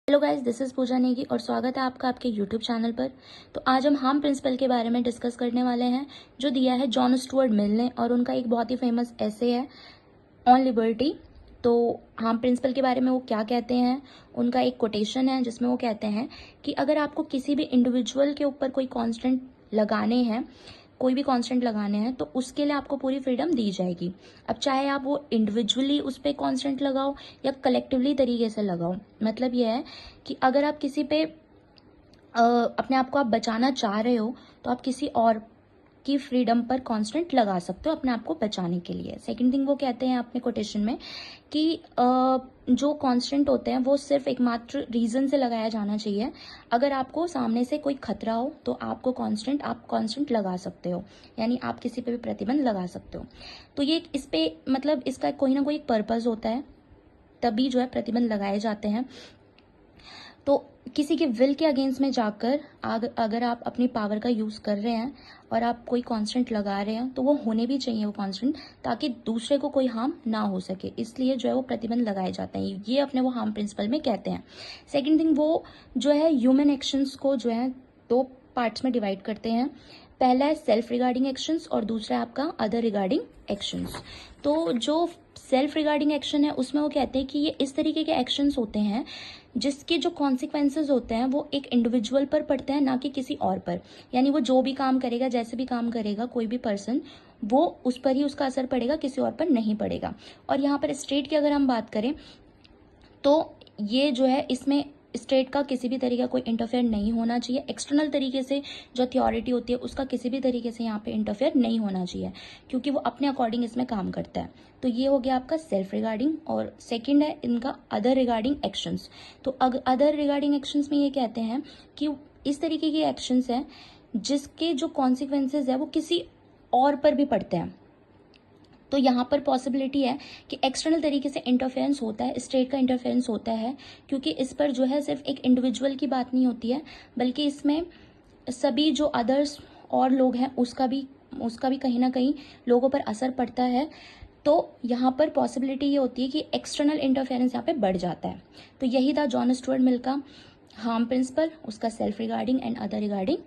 Hello guys, this is पूजा नेगी और स्वागत है आपका आपके यूट्यूब चैनल पर। तो आज हम हार्म प्रिंसिपल के बारे में डिस्कस करने वाले हैं, जो दिया है जॉन स्टुअर्ट मिल ने, और उनका एक बहुत ही फेमस ऐसे है ऑन लिबर्टी। तो हार्म प्रिंसिपल के बारे में वो क्या कहते हैं, उनका एक कोटेशन है जिसमें वो कहते हैं कि अगर आपको किसी भी इंडिविजुअल के ऊपर कोई कांस्टेंट लगाने हैं, कोई भी कांस्टेंट लगाने हैं, तो उसके लिए आपको पूरी फ्रीडम दी जाएगी। अब चाहे आप वो इंडिविजुअली उस पर कांस्टेंट लगाओ या कलेक्टिवली तरीके से लगाओ। मतलब यह है कि अगर आप किसी पे अपने आप को आप बचाना चाह रहे हो, तो आप किसी और की फ्रीडम पर कांस्टेंट लगा सकते हो अपने आप को बचाने के लिए। सेकंड थिंग वो कहते हैं अपने कोटेशन में कि जो कांस्टेंट होते हैं वो सिर्फ एकमात्र रीजन से लगाया जाना चाहिए। अगर आपको सामने से कोई खतरा हो तो आप कांस्टेंट लगा सकते हो, यानी आप किसी पे भी प्रतिबंध लगा सकते हो। तो ये इस पे मतलब इसका कोई ना कोई एक पर्पस होता है, तभी जो है प्रतिबंध लगाए जाते हैं। तो किसी के विल के अगेंस्ट में जाकर अगर आप अपनी पावर का यूज़ कर रहे हैं और आप कोई कांस्टेंट लगा रहे हैं, तो वो होने भी चाहिए वो कांस्टेंट, ताकि दूसरे को कोई हार्म ना हो सके। इसलिए जो है वो प्रतिबंध लगाए जाते हैं। ये अपने वो हार्म प्रिंसिपल में कहते हैं। सेकंड थिंग वो जो है ह्यूमन एक्शंस को जो है दो पार्ट्स में डिवाइड करते हैं। पहला है सेल्फ रिगार्डिंग एक्शंस और दूसरा है आपका अदर रिगार्डिंग एक्शंस। तो जो सेल्फ रिगार्डिंग एक्शन है उसमें वो कहते हैं कि ये इस तरीके के एक्शंस होते हैं जिसके जो कॉन्सिक्वेंसेज होते हैं वो एक इंडिविजुअल पर पड़ते हैं, ना कि किसी और पर। यानी वो जो भी काम करेगा, जैसे भी काम करेगा कोई भी पर्सन, वो उस पर ही उसका असर पड़ेगा, किसी और पर नहीं पड़ेगा। और यहाँ पर स्टेट की अगर हम बात करें तो ये जो है इसमें स्टेट का किसी भी तरीके का कोई इंटरफेयर नहीं होना चाहिए। एक्सटर्नल तरीके से जो अथॉरिटी होती है उसका किसी भी तरीके से यहाँ पे इंटरफेयर नहीं होना चाहिए, क्योंकि वो अपने अकॉर्डिंग इसमें काम करता है। तो ये हो गया आपका सेल्फ रिगार्डिंग। और सेकंड है इनका अदर रिगार्डिंग एक्शंस। तो अदर रिगार्डिंग एक्शंस में ये कहते हैं कि इस तरीके के एक्शंस हैं जिसके जो कॉन्सिक्वेंसेज है वो किसी और पर भी पड़ते हैं। तो यहाँ पर पॉसिबिलिटी है कि एक्सटर्नल तरीके से इंटरफेरेंस होता है, स्टेट का इंटरफेरेंस होता है, क्योंकि इस पर जो है सिर्फ एक इंडिविजुअल की बात नहीं होती है, बल्कि इसमें सभी जो अदर्स और लोग हैं उसका भी कहीं ना कहीं लोगों पर असर पड़ता है। तो यहाँ पर पॉसिबिलिटी ये होती है कि एक्सटर्नल इंटरफेरेंस यहाँ पे बढ़ जाता है। तो यही था जॉन स्टुअर्ट मिल का हार्म प्रिंसिपल, उसका self regarding and other regarding